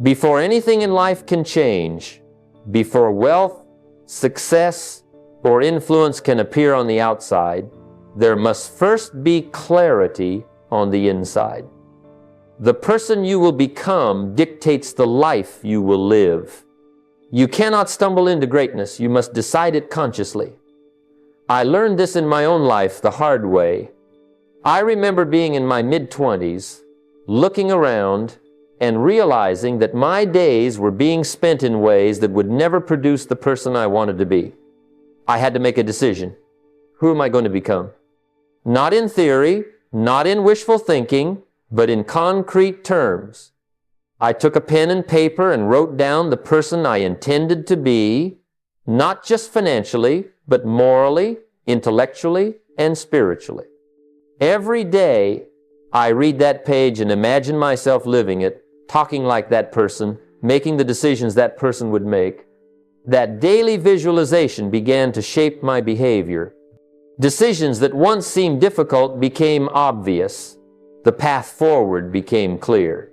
Before anything in life can change, before wealth, success, or influence can appear on the outside, there must first be clarity on the inside. The person you will become dictates the life you will live. You cannot stumble into greatness. You must decide it consciously. I learned this in my own life the hard way. I remember being in my mid-20s, looking around and realizing that my days were being spent in ways that would never produce the person I wanted to be. I had to make a decision. Who am I going to become? Not in theory, not in wishful thinking, but in concrete terms. I took a pen and paper and wrote down the person I intended to be, not just financially, but morally, intellectually, and spiritually. Every day, I read that page and imagine myself living it, talking like that person, making the decisions that person would make. That daily visualization began to shape my behavior. Decisions that once seemed difficult became obvious. The path forward became clear.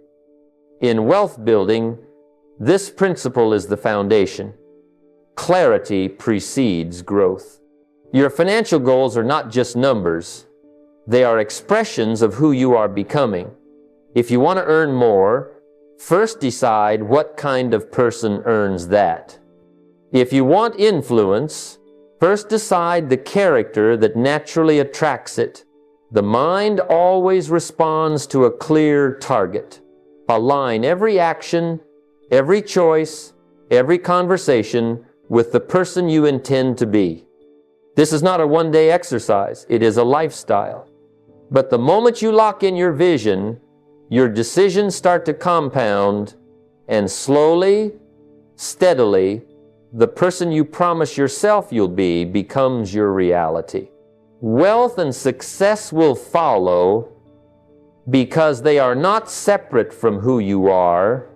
In wealth building, this principle is the foundation. Clarity precedes growth. Your financial goals are not just numbers. They are expressions of who you are becoming. If you want to earn more, first decide what kind of person earns that. If you want influence, first decide the character that naturally attracts it. The mind always responds to a clear target. Align every action, every choice, every conversation with the person you intend to be. This is not a one-day exercise. It is a lifestyle. But the moment you lock in your vision, your decisions start to compound, and slowly, steadily, the person you promise yourself you'll be becomes your reality. Wealth and success will follow because they are not separate from who you are.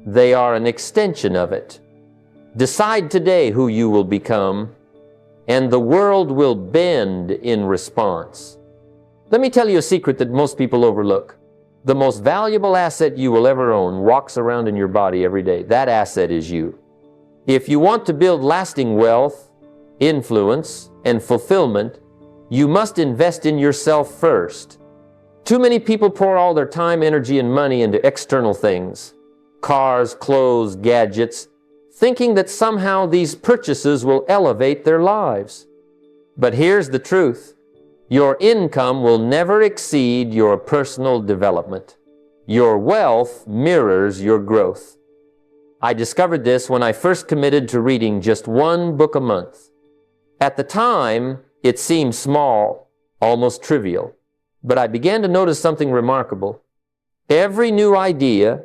They are an extension of it. Decide today who you will become, and the world will bend in response. Let me tell you a secret that most people overlook. The most valuable asset you will ever own walks around in your body every day. That asset is you. If you want to build lasting wealth, influence, and fulfillment, you must invest in yourself first. Too many people pour all their time, energy, and money into external things, cars, clothes, gadgets, thinking that somehow these purchases will elevate their lives. But here's the truth. Your income will never exceed your personal development. Your wealth mirrors your growth. I discovered this when I first committed to reading just one book a month. At the time, it seemed small, almost trivial, but I began to notice something remarkable. Every new idea,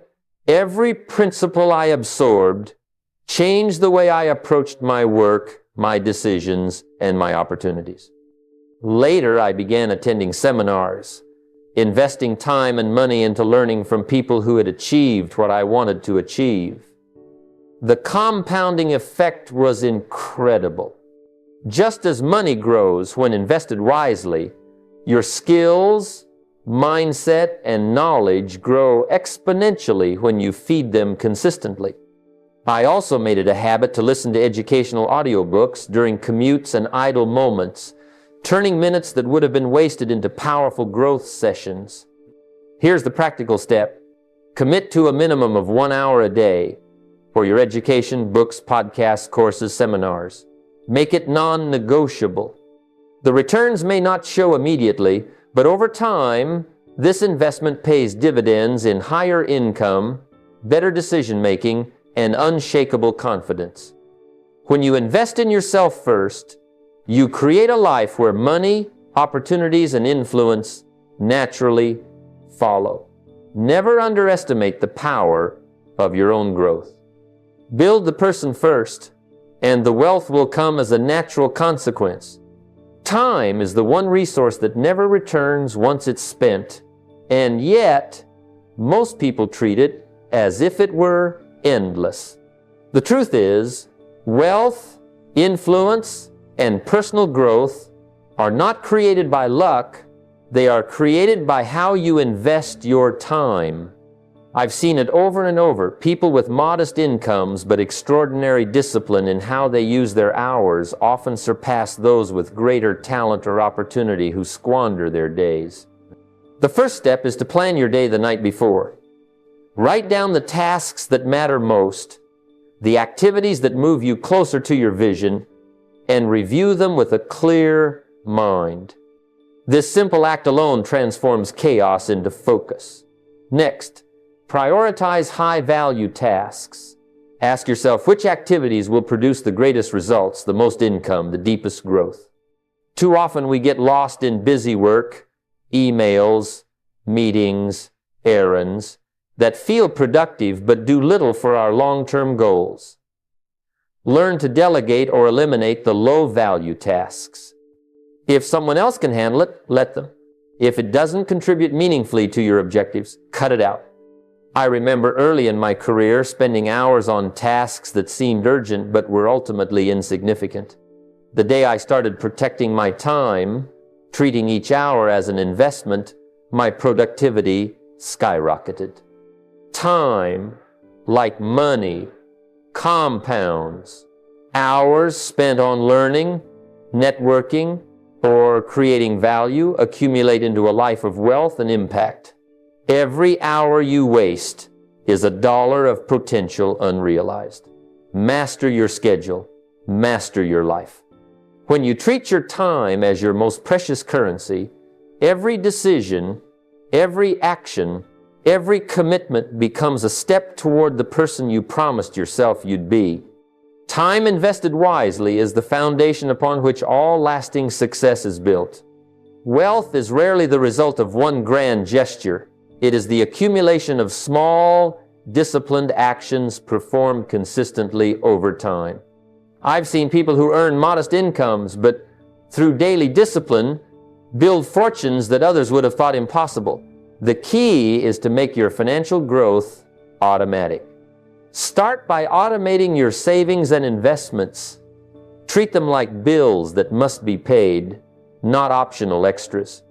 every principle I absorbed, changed the way I approached my work, my decisions, and my opportunities. Later, I began attending seminars, investing time and money into learning from people who had achieved what I wanted to achieve. The compounding effect was incredible. Just as money grows when invested wisely, your skills, mindset, and knowledge grow exponentially when you feed them consistently. I also made it a habit to listen to educational audiobooks during commutes and idle moments, turning minutes that would have been wasted into powerful growth sessions. Here's the practical step. Commit to a minimum of 1 hour a day for your education, books, podcasts, courses, seminars. Make it non-negotiable. The returns may not show immediately, but over time, this investment pays dividends in higher income, better decision-making, and unshakable confidence. When you invest in yourself first, you create a life where money, opportunities, and influence naturally follow. Never underestimate the power of your own growth. Build the person first, and the wealth will come as a natural consequence. Time is the one resource that never returns once it's spent, and yet, most people treat it as if it were endless. The truth is, wealth, influence, and personal growth are not created by luck. They are created by how you invest your time. I've seen it over and over. People with modest incomes but extraordinary discipline in how they use their hours often surpass those with greater talent or opportunity who squander their days. The first step is to plan your day the night before. Write down the tasks that matter most, the activities that move you closer to your vision, and review them with a clear mind. This simple act alone transforms chaos into focus. Next, prioritize high-value tasks. Ask yourself which activities will produce the greatest results, the most income, the deepest growth. Too often we get lost in busy work, emails, meetings, errands that feel productive but do little for our long-term goals. Learn to delegate or eliminate the low-value tasks. If someone else can handle it, let them. If it doesn't contribute meaningfully to your objectives, cut it out. I remember early in my career spending hours on tasks that seemed urgent but were ultimately insignificant. The day I started protecting my time, treating each hour as an investment, my productivity skyrocketed. Time, like money, compounds. Hours spent on learning, networking, or creating value accumulate into a life of wealth and impact. Every hour you waste is $1 of potential unrealized. Master your schedule. Master your life. When you treat your time as your most precious currency, every decision, every action, every commitment becomes a step toward the person you promised yourself you'd be. Time invested wisely is the foundation upon which all lasting success is built. Wealth is rarely the result of one grand gesture. It is the accumulation of small, disciplined actions performed consistently over time. I've seen people who earn modest incomes, but through daily discipline, build fortunes that others would have thought impossible. The key is to make your financial growth automatic. Start by automating your savings and investments. Treat them like bills that must be paid, not optional extras.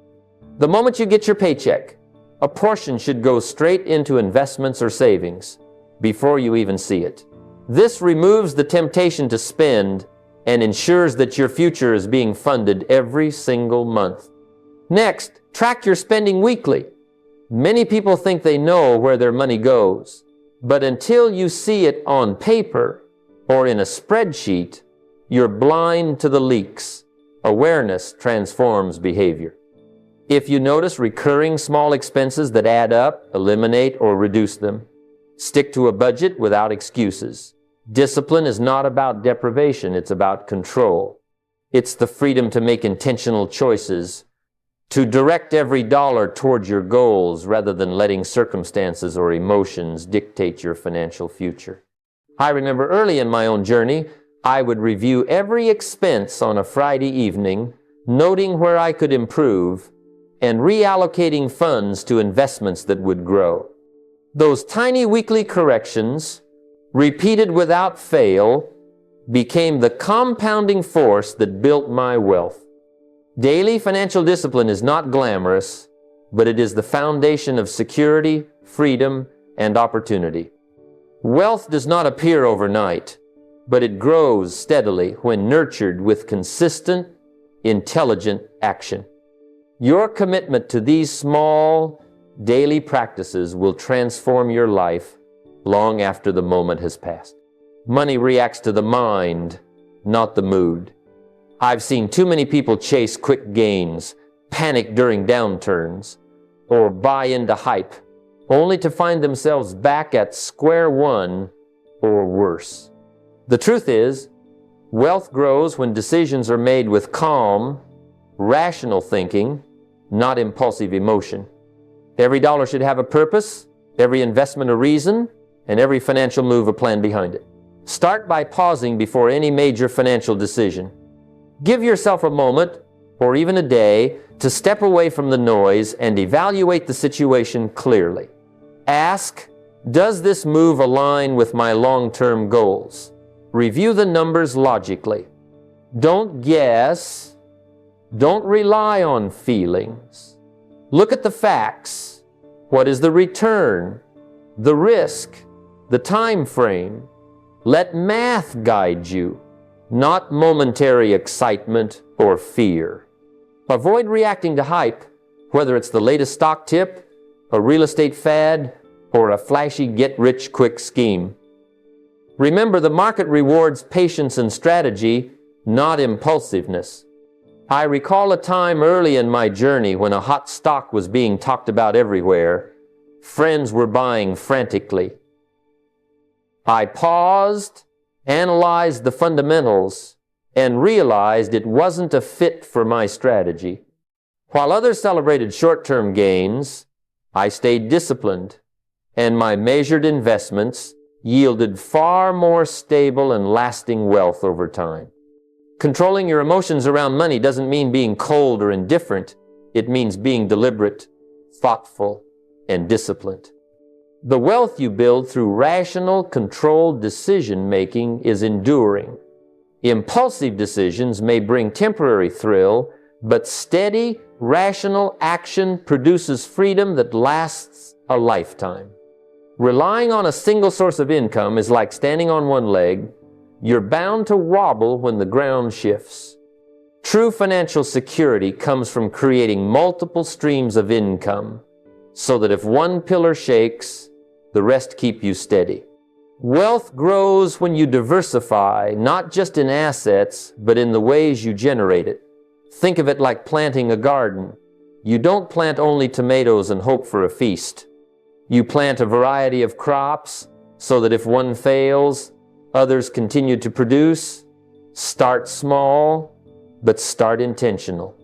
The moment you get your paycheck, a portion should go straight into investments or savings before you even see it. This removes the temptation to spend and ensures that your future is being funded every single month. Next, track your spending weekly. Many people think they know where their money goes, but until you see it on paper or in a spreadsheet, you're blind to the leaks. Awareness transforms behavior. If you notice recurring small expenses that add up, eliminate or reduce them. Stick to a budget without excuses. Discipline is not about deprivation, it's about control. It's the freedom to make intentional choices, to direct every dollar towards your goals rather than letting circumstances or emotions dictate your financial future. I remember early in my own journey, I would review every expense on a Friday evening, noting where I could improve, and reallocating funds to investments that would grow. Those tiny weekly corrections, repeated without fail, became the compounding force that built my wealth. Daily financial discipline is not glamorous, but it is the foundation of security, freedom, and opportunity. Wealth does not appear overnight, but it grows steadily when nurtured with consistent, intelligent action. Your commitment to these small, daily practices will transform your life long after the moment has passed. Money reacts to the mind, not the mood. I've seen too many people chase quick gains, panic during downturns, or buy into hype, only to find themselves back at square one or worse. The truth is, wealth grows when decisions are made with calm, rational thinking, not impulsive emotion. Every dollar should have a purpose, every investment a reason, and every financial move a plan behind it. Start by pausing before any major financial decision. Give yourself a moment, or even a day, to step away from the noise and evaluate the situation clearly. Ask, does this move align with my long-term goals? Review the numbers logically. Don't guess. Don't rely on feelings. Look at the facts. What is the return? the risk, the time frame. Let math guide you, not momentary excitement or fear. Avoid reacting to hype, whether it's the latest stock tip, a real estate fad, or a flashy get-rich-quick scheme. Remember, the market rewards patience and strategy, not impulsiveness. I recall a time early in my journey when a hot stock was being talked about everywhere. Friends were buying frantically. I paused, analyzed the fundamentals, and realized it wasn't a fit for my strategy. While others celebrated short-term gains, I stayed disciplined, and my measured investments yielded far more stable and lasting wealth over time. Controlling your emotions around money doesn't mean being cold or indifferent. It means being deliberate, thoughtful, and disciplined. The wealth you build through rational, controlled decision-making is enduring. Impulsive decisions may bring temporary thrill, but steady, rational action produces freedom that lasts a lifetime. Relying on a single source of income is like standing on one leg. You're bound to wobble when the ground shifts. True financial security comes from creating multiple streams of income, so that if one pillar shakes, the rest keep you steady. Wealth grows when you diversify, not just in assets, but in the ways you generate it. Think of it like planting a garden. You don't plant only tomatoes and hope for a feast. You plant a variety of crops so that if one fails, others continue to produce. Start small, but start intentional.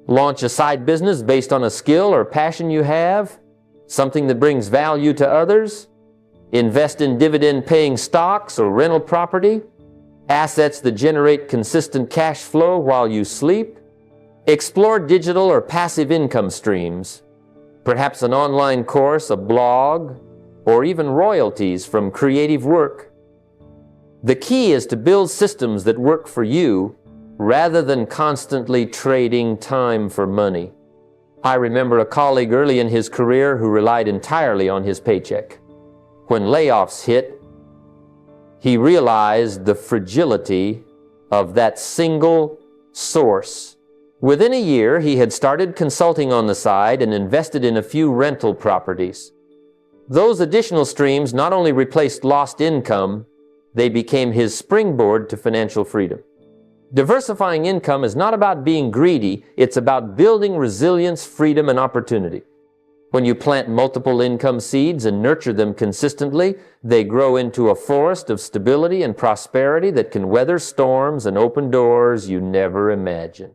Launch a side business based on a skill or passion you have, something that brings value to others. Invest in dividend-paying stocks or rental property, assets that generate consistent cash flow while you sleep. Explore digital or passive income streams, perhaps an online course, a blog, or even royalties from creative work. The key is to build systems that work for you rather than constantly trading time for money. I remember a colleague early in his career who relied entirely on his paycheck. When layoffs hit, he realized the fragility of that single source. Within a year, he had started consulting on the side and invested in a few rental properties. Those additional streams not only replaced lost income, they became his springboard to financial freedom. Diversifying income is not about being greedy, it's about building resilience, freedom, and opportunity. When you plant multiple income seeds and nurture them consistently, they grow into a forest of stability and prosperity that can weather storms and open doors you never imagined.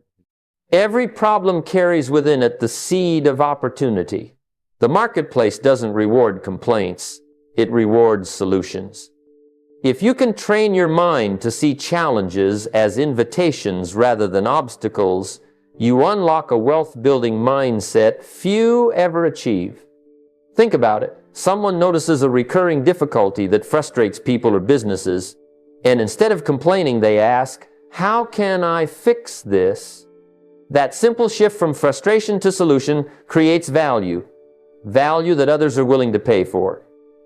Every problem carries within it the seed of opportunity. The marketplace doesn't reward complaints, it rewards solutions. If you can train your mind to see challenges as invitations rather than obstacles, you unlock a wealth-building mindset few ever achieve. Think about it. Someone notices a recurring difficulty that frustrates people or businesses, and instead of complaining, they ask, "How can I fix this?" That simple shift from frustration to solution creates value that others are willing to pay for.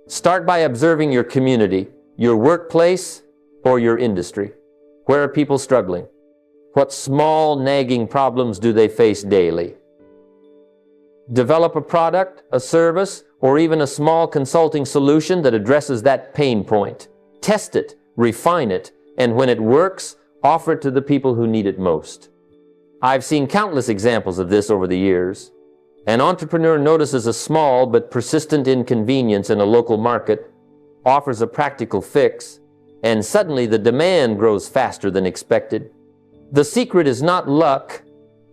Start by observing your community, your workplace, or your industry. Where are people struggling? What small, nagging problems do they face daily? Develop a product, a service, or even a small consulting solution that addresses that pain point. Test it, refine it, and when it works, offer it to the people who need it most. I've seen countless examples of this over the years. An entrepreneur notices a small but persistent inconvenience in a local market, offers a practical fix, and suddenly the demand grows faster than expected. The secret is not luck,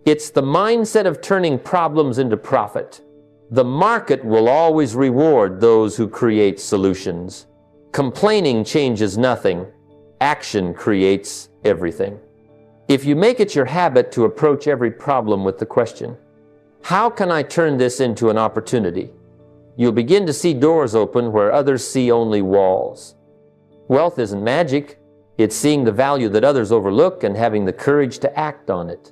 it's the mindset of turning problems into profit. The market will always reward those who create solutions. Complaining changes nothing. Action creates everything. If you make it your habit to approach every problem with the question, how can I turn this into an opportunity? You'll begin to see doors open where others see only walls. Wealth isn't magic. It's seeing the value that others overlook and having the courage to act on it.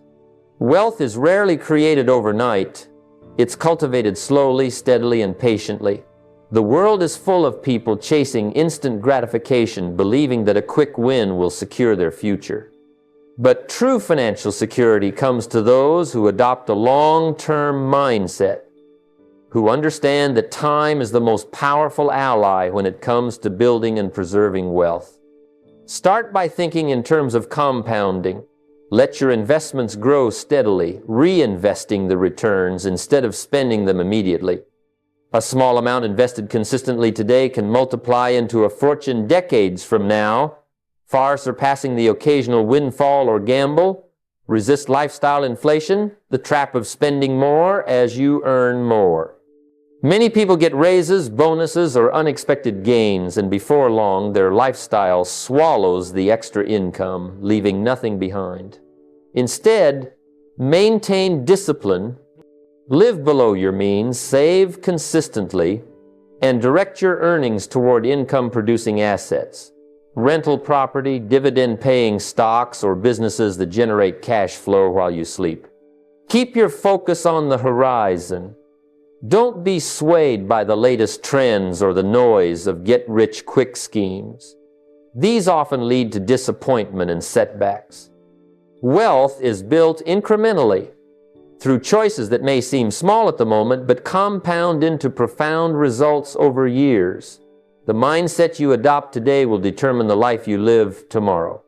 Wealth is rarely created overnight. It's cultivated slowly, steadily, and patiently. The world is full of people chasing instant gratification, believing that a quick win will secure their future. But true financial security comes to those who adopt a long-term mindset, who understand that time is the most powerful ally when it comes to building and preserving wealth. Start by thinking in terms of compounding. Let your investments grow steadily, reinvesting the returns instead of spending them immediately. A small amount invested consistently today can multiply into a fortune decades from now, far surpassing the occasional windfall or gamble. Resist lifestyle inflation, the trap of spending more as you earn more. Many people get raises, bonuses, or unexpected gains, and before long, their lifestyle swallows the extra income, leaving nothing behind. Instead, maintain discipline, live below your means, save consistently, and direct your earnings toward income-producing assets, rental property, dividend-paying stocks, or businesses that generate cash flow while you sleep. Keep your focus on the horizon. Don't be swayed by the latest trends or the noise of get-rich-quick schemes. These often lead to disappointment and setbacks. Wealth is built incrementally through choices that may seem small at the moment, but compound into profound results over years. The mindset you adopt today will determine the life you live tomorrow.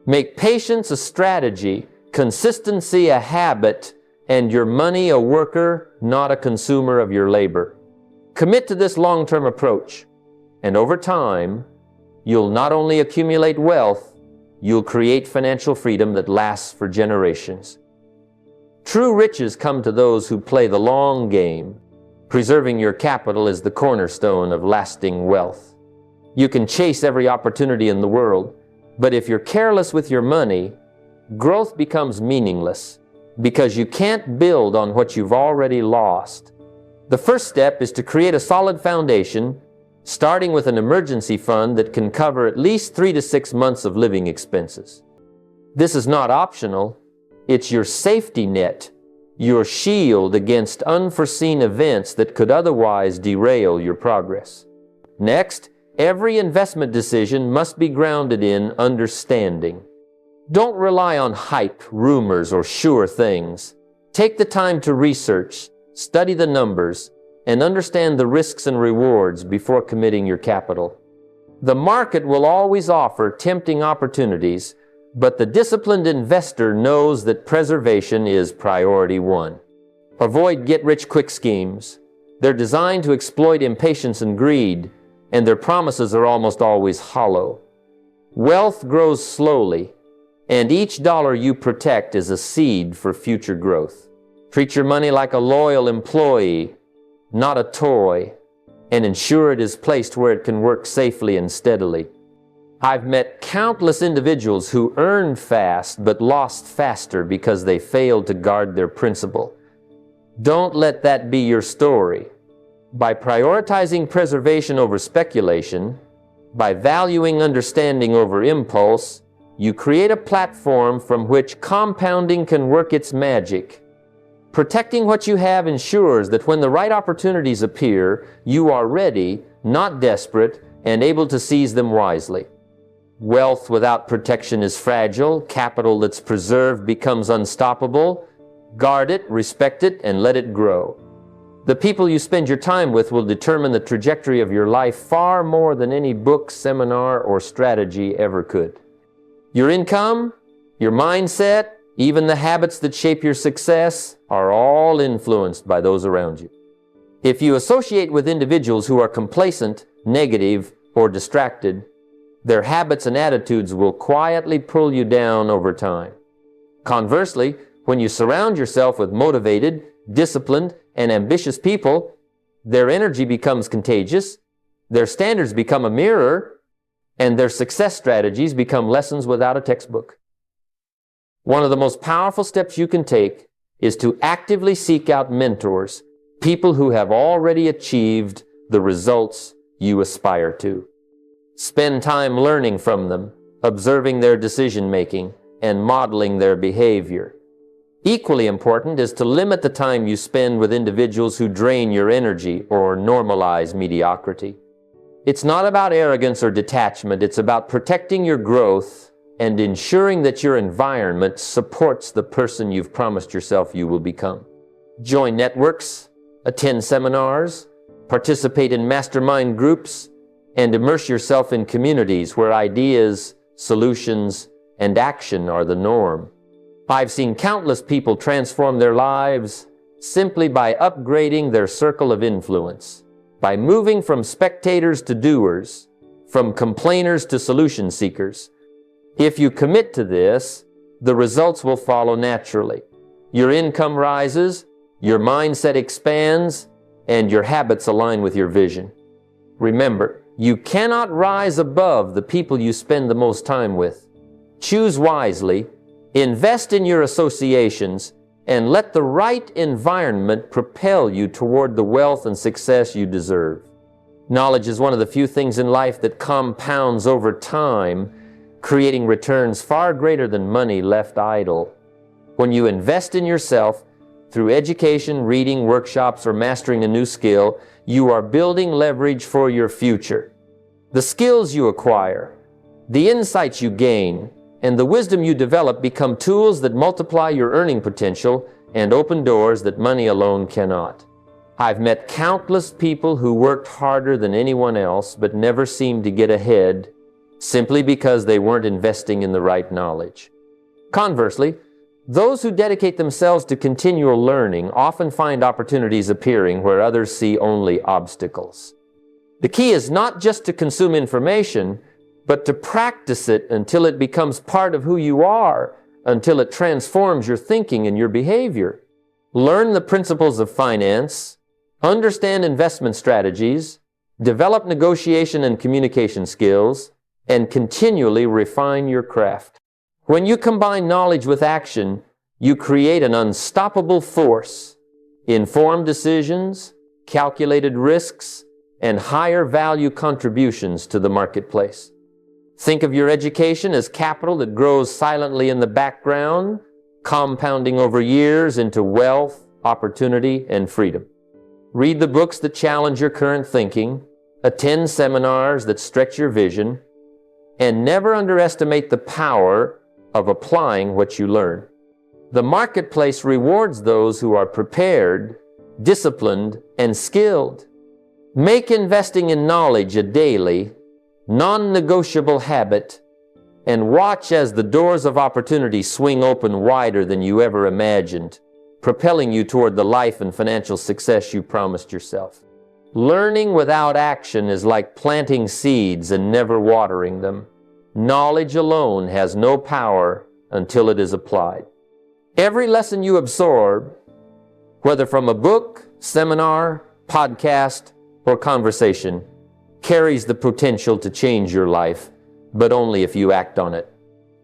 Make patience a strategy, consistency a habit, and your money a worker, not a consumer of your labor. Commit to this long-term approach, and over time, you'll not only accumulate wealth, you'll create financial freedom that lasts for generations. True riches come to those who play the long game. Preserving your capital is the cornerstone of lasting wealth. You can chase every opportunity in the world, but if you're careless with your money, growth becomes meaningless because you can't build on what you've already lost. The first step is to create a solid foundation, starting with an emergency fund that can cover at least 3 to 6 months of living expenses. This is not optional. It's your safety net, your shield against unforeseen events that could otherwise derail your progress. Next, every investment decision must be grounded in understanding. Don't rely on hype, rumors, or sure things. Take the time to research, study the numbers, and understand the risks and rewards before committing your capital. The market will always offer tempting opportunities, but the disciplined investor knows that preservation is priority one. Avoid get-rich-quick schemes. They're designed to exploit impatience and greed, and their promises are almost always hollow. Wealth grows slowly, and each dollar you protect is a seed for future growth. Treat your money like a loyal employee, not a toy, and ensure it is placed where it can work safely and steadily. I've met countless individuals who earned fast but lost faster because they failed to guard their principal. Don't let that be your story. By prioritizing preservation over speculation, by valuing understanding over impulse, you create a platform from which compounding can work its magic. Protecting what you have ensures that when the right opportunities appear, you are ready, not desperate, and able to seize them wisely. Wealth without protection is fragile. Capital that's preserved becomes unstoppable. Guard it, respect it, and let it grow. The people you spend your time with will determine the trajectory of your life far more than any book, seminar, or strategy ever could. Your income, your mindset, even the habits that shape your success are all influenced by those around you. If you associate with individuals who are complacent, negative, or distracted, their habits and attitudes will quietly pull you down over time. Conversely, when you surround yourself with motivated, disciplined, and ambitious people, their energy becomes contagious, their standards become a mirror, and their success strategies become lessons without a textbook. One of the most powerful steps you can take is to actively seek out mentors, people who have already achieved the results you aspire to. Spend time learning from them, observing their decision-making, and modeling their behavior. Equally important is to limit the time you spend with individuals who drain your energy or normalize mediocrity. It's not about arrogance or detachment. It's about protecting your growth and ensuring that your environment supports the person you've promised yourself you will become. Join networks, attend seminars, participate in mastermind groups, and immerse yourself in communities where ideas, solutions, and action are the norm. I've seen countless people transform their lives simply by upgrading their circle of influence, by moving from spectators to doers, from complainers to solution seekers. If you commit to this, the results will follow naturally. Your income rises, your mindset expands, and your habits align with your vision. Remember, you cannot rise above the people you spend the most time with. Choose wisely, invest in your associations, and let the right environment propel you toward the wealth and success you deserve. Knowledge is one of the few things in life that compounds over time, creating returns far greater than money left idle. When you invest in yourself, through education, reading, workshops, or mastering a new skill, you are building leverage for your future. The skills you acquire, the insights you gain, and the wisdom you develop become tools that multiply your earning potential and open doors that money alone cannot. I've met countless people who worked harder than anyone else but never seemed to get ahead simply because they weren't investing in the right knowledge. Conversely, those who dedicate themselves to continual learning often find opportunities appearing where others see only obstacles. The key is not just to consume information, but to practice it until it becomes part of who you are, until it transforms your thinking and your behavior. Learn the principles of finance, understand investment strategies, develop negotiation and communication skills, and continually refine your craft. When you combine knowledge with action, you create an unstoppable force. Informed decisions, calculated risks, and higher value contributions to the marketplace. Think of your education as capital that grows silently in the background, compounding over years into wealth, opportunity, and freedom. Read the books that challenge your current thinking, attend seminars that stretch your vision, and never underestimate the power of applying what you learn. The marketplace rewards those who are prepared, disciplined, and skilled. Make investing in knowledge a daily, non-negotiable habit, and watch as the doors of opportunity swing open wider than you ever imagined, propelling you toward the life and financial success you promised yourself. Learning without action is like planting seeds and never watering them. Knowledge alone has no power until it is applied. Every lesson you absorb, whether from a book, seminar, podcast, or conversation, carries the potential to change your life, but only if you act on it.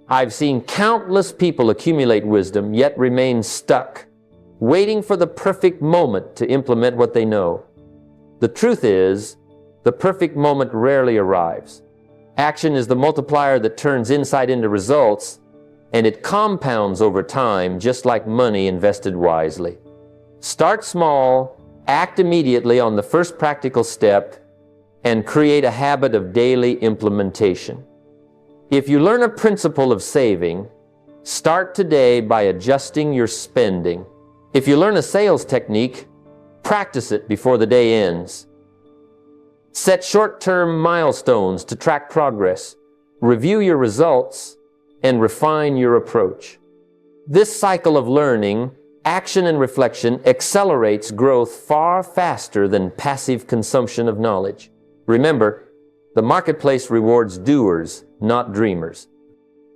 I've seen countless people accumulate wisdom, yet remain stuck, waiting for the perfect moment to implement what they know. The truth is, the perfect moment rarely arrives. Action is the multiplier that turns insight into results, and it compounds over time just like money invested wisely. Start small, act immediately on the first practical step, and create a habit of daily implementation. If you learn a principle of saving, start today by adjusting your spending. If you learn a sales technique, practice it before the day ends. Set short-term milestones to track progress, review your results, and refine your approach. This cycle of learning, action, and reflection accelerates growth far faster than passive consumption of knowledge. Remember, the marketplace rewards doers, not dreamers.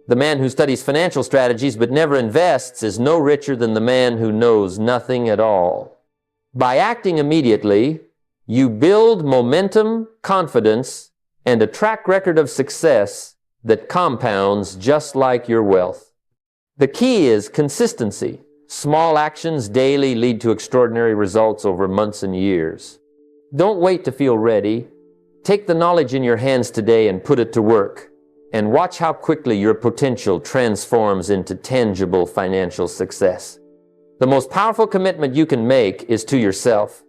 The man who studies financial strategies but never invests is no richer than the man who knows nothing at all. By acting immediately, you build momentum, confidence, and a track record of success that compounds just like your wealth. The key is consistency. Small actions daily lead to extraordinary results over months and years. Don't wait to feel ready. Take the knowledge in your hands today and put it to work, and watch how quickly your potential transforms into tangible financial success. The most powerful commitment you can make is to yourself.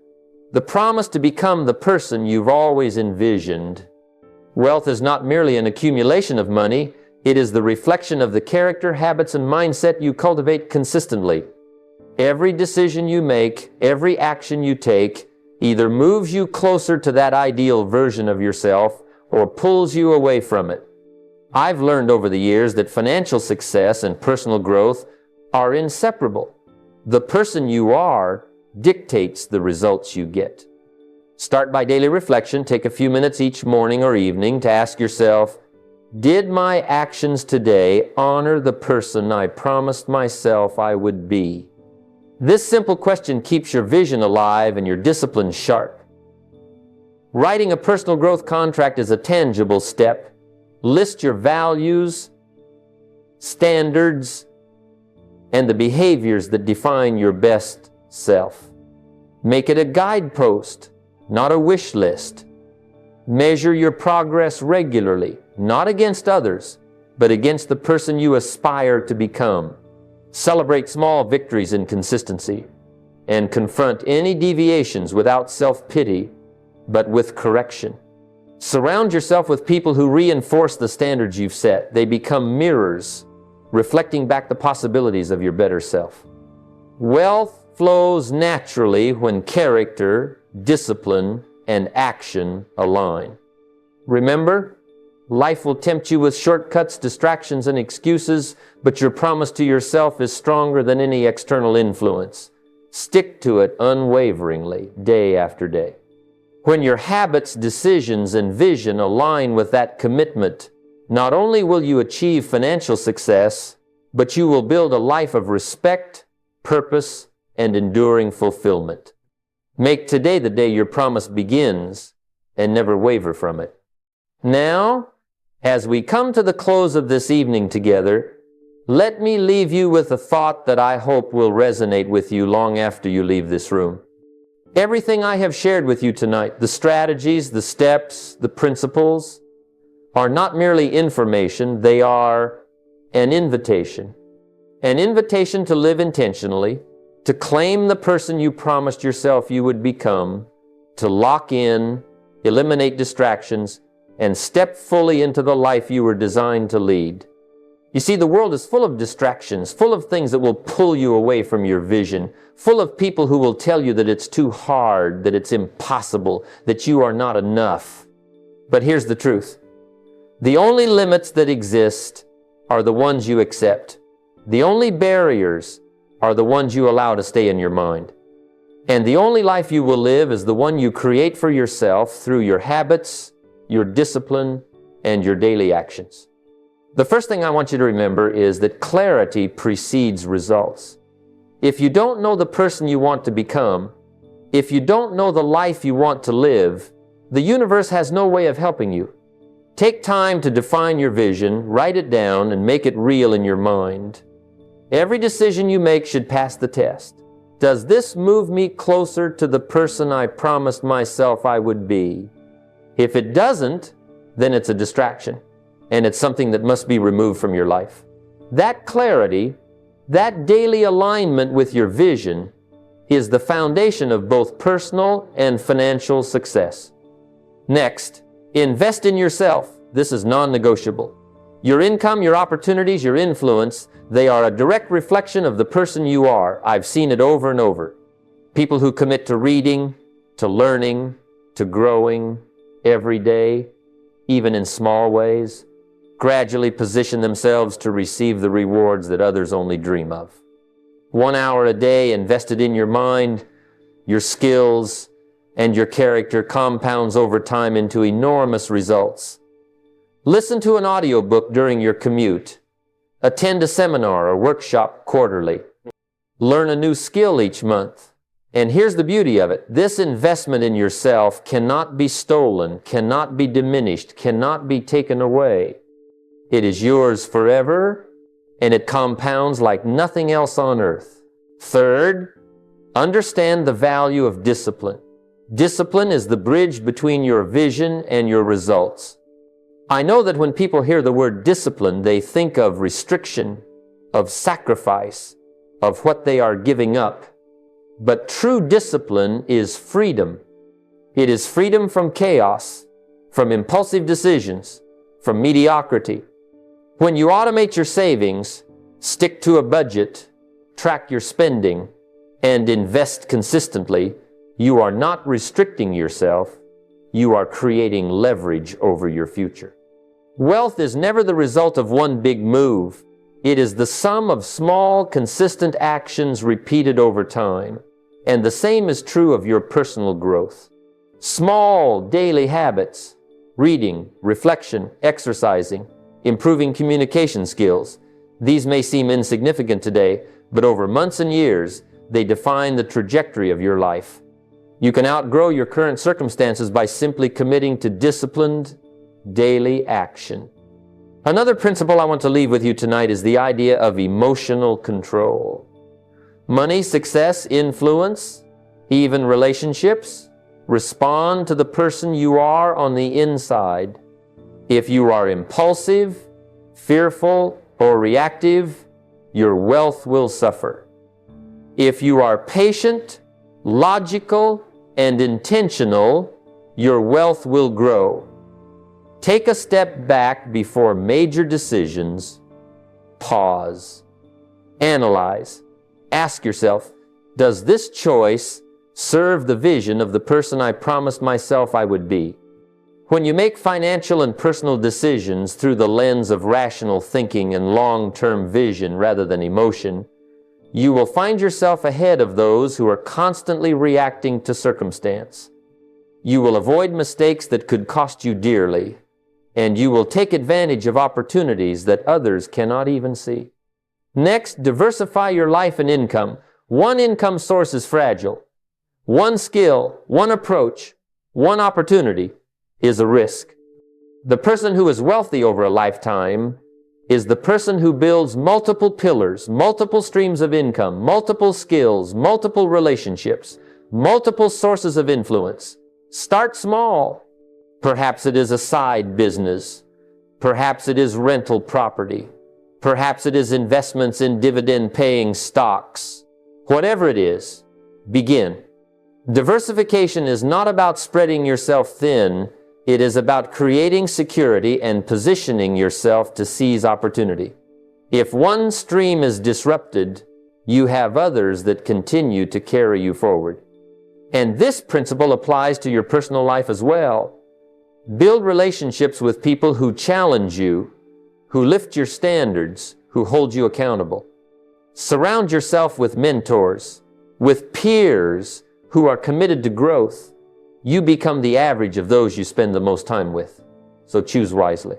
The promise to become the person you've always envisioned. Wealth is not merely an accumulation of money, it is the reflection of the character, habits, and mindset you cultivate consistently. Every decision you make, every action you take, either moves you closer to that ideal version of yourself or pulls you away from it. I've learned over the years that financial success and personal growth are inseparable. The person you are dictates the results you get. Start by daily reflection. Take a few minutes each morning or evening to ask yourself, did my actions today honor the person I promised myself I would be? This simple question keeps your vision alive and your discipline sharp. Writing a personal growth contract is a tangible step. List your values, standards, and the behaviors that define your best self. Make it a guidepost, not a wish list. Measure your progress regularly, not against others, but against the person you aspire to become. Celebrate small victories in consistency, and confront any deviations without self-pity, but with correction. Surround yourself with people who reinforce the standards you've set. They become mirrors, reflecting back the possibilities of your better self. Wealth flows naturally when character, discipline, and action align. Remember, life will tempt you with shortcuts, distractions, and excuses, but your promise to yourself is stronger than any external influence. Stick to it unwaveringly, day after day. When your habits, decisions, and vision align with that commitment, not only will you achieve financial success, but you will build a life of respect, purpose, and enduring fulfillment. Make today the day your promise begins, and never waver from it. Now, as we come to the close of this evening together, let me leave you with a thought that I hope will resonate with you long after you leave this room. Everything I have shared with you tonight, the strategies, the steps, the principles, are not merely information, they are an invitation. An invitation to live intentionally, to claim the person you promised yourself you would become, to lock in, eliminate distractions, and step fully into the life you were designed to lead. You see, the world is full of distractions, full of things that will pull you away from your vision, full of people who will tell you that it's too hard, that it's impossible, that you are not enough. But here's the truth. The only limits that exist are the ones you accept. The only barriers are the ones you allow to stay in your mind. And the only life you will live is the one you create for yourself through your habits, your discipline, and your daily actions. The first thing I want you to remember is that clarity precedes results. If you don't know the person you want to become, if you don't know the life you want to live, the universe has no way of helping you. Take time to define your vision, write it down, and make it real in your mind. Every decision you make should pass the test. Does this move me closer to the person I promised myself I would be? If it doesn't, then it's a distraction, and it's something that must be removed from your life. That clarity, that daily alignment with your vision, is the foundation of both personal and financial success. Next, invest in yourself. This is non-negotiable. Your income, your opportunities, your influence, they are a direct reflection of the person you are. I've seen it over and over. People who commit to reading, to learning, to growing every day, even in small ways, gradually position themselves to receive the rewards that others only dream of. 1 hour a day invested in your mind, your skills, and your character compounds over time into enormous results. Listen to an audiobook during your commute. Attend a seminar or workshop quarterly. Learn a new skill each month. And here's the beauty of it. This investment in yourself cannot be stolen, cannot be diminished, cannot be taken away. It is yours forever, and it compounds like nothing else on earth. Third, understand the value of discipline. Discipline is the bridge between your vision and your results. I know that when people hear the word discipline, they think of restriction, of sacrifice, of what they are giving up. But true discipline is freedom. It is freedom from chaos, from impulsive decisions, from mediocrity. When you automate your savings, stick to a budget, track your spending, and invest consistently, you are not restricting yourself, you are creating leverage over your future. Wealth is never the result of one big move. It is the sum of small, consistent actions repeated over time. And the same is true of your personal growth. Small daily habits, reading, reflection, exercising, improving communication skills. These may seem insignificant today, but over months and years, they define the trajectory of your life. You can outgrow your current circumstances by simply committing to disciplined daily action. Another principle I want to leave with you tonight is the idea of emotional control. Money, success, influence, even relationships respond to the person you are on the inside. If you are impulsive, fearful, or reactive, your wealth will suffer. If you are patient, logical, and intentional, your wealth will grow. Take a step back before major decisions. Pause. Analyze. Ask yourself, does this choice serve the vision of the person I promised myself I would be? When you make financial and personal decisions through the lens of rational thinking and long-term vision rather than emotion, you will find yourself ahead of those who are constantly reacting to circumstance. You will avoid mistakes that could cost you dearly, and you will take advantage of opportunities that others cannot even see. Next, diversify your life and income. One income source is fragile. One skill, one approach, one opportunity is a risk. The person who is wealthy over a lifetime is the person who builds multiple pillars, multiple streams of income, multiple skills, multiple relationships, multiple sources of influence. Start small. Perhaps it is a side business. Perhaps it is rental property. Perhaps it is investments in dividend-paying stocks. Whatever it is, begin. Diversification is not about spreading yourself thin. It is about creating security and positioning yourself to seize opportunity. If one stream is disrupted, you have others that continue to carry you forward. And this principle applies to your personal life as well. Build relationships with people who challenge you, who lift your standards, who hold you accountable. Surround yourself with mentors, with peers who are committed to growth. You become the average of those you spend the most time with. So choose wisely.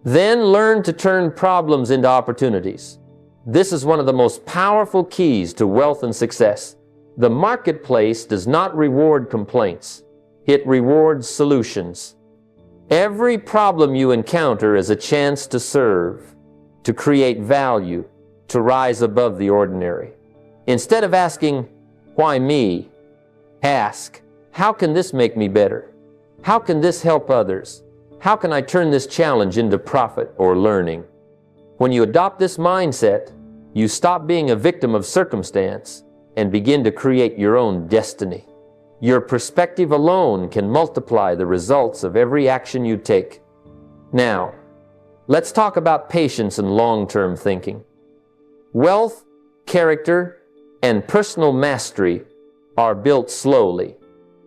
Then learn to turn problems into opportunities. This is one of the most powerful keys to wealth and success. The marketplace does not reward complaints. It rewards solutions. Every problem you encounter is a chance to serve, to create value, to rise above the ordinary. Instead of asking, why me? Ask, how can this make me better? How can this help others? How can I turn this challenge into profit or learning? When you adopt this mindset, you stop being a victim of circumstance and begin to create your own destiny. Your perspective alone can multiply the results of every action you take. Now, let's talk about patience and long-term thinking. Wealth, character, and personal mastery are built slowly.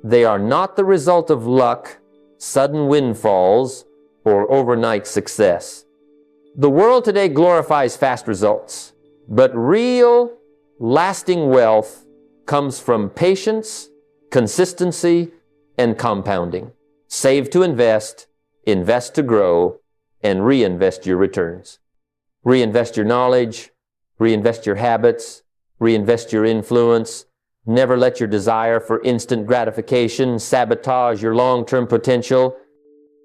They are not the result of luck, sudden windfalls, or overnight success. The world today glorifies fast results, but real, lasting wealth comes from patience, consistency, and compounding. Save to invest, invest to grow, and reinvest your returns. Reinvest your knowledge, reinvest your habits, reinvest your influence. Never let your desire for instant gratification sabotage your long-term potential.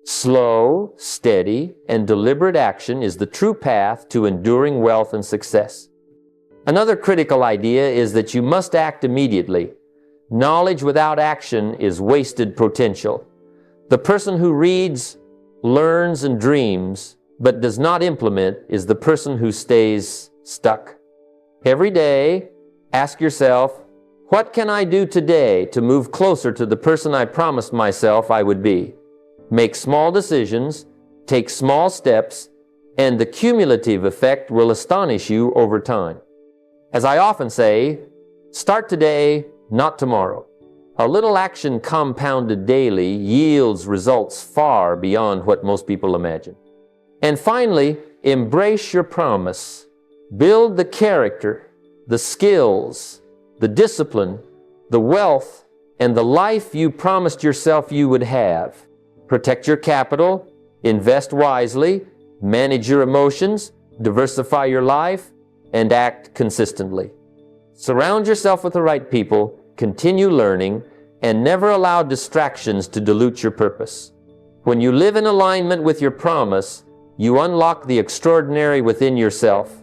Slow, steady, and deliberate action is the true path to enduring wealth and success. Another critical idea is that you must act immediately. Knowledge without action is wasted potential. The person who reads, learns, and dreams, but does not implement is the person who stays stuck. Every day, ask yourself, what can I do today to move closer to the person I promised myself I would be? Make small decisions, take small steps, and the cumulative effect will astonish you over time. As I often say, start today, not tomorrow. A little action compounded daily yields results far beyond what most people imagine. And finally, embrace your promise. Build the character, the skills, the discipline, the wealth, and the life you promised yourself you would have. Protect your capital, invest wisely, manage your emotions, diversify your life, and act consistently. Surround yourself with the right people, continue learning, and never allow distractions to dilute your purpose. When you live in alignment with your promise, you unlock the extraordinary within yourself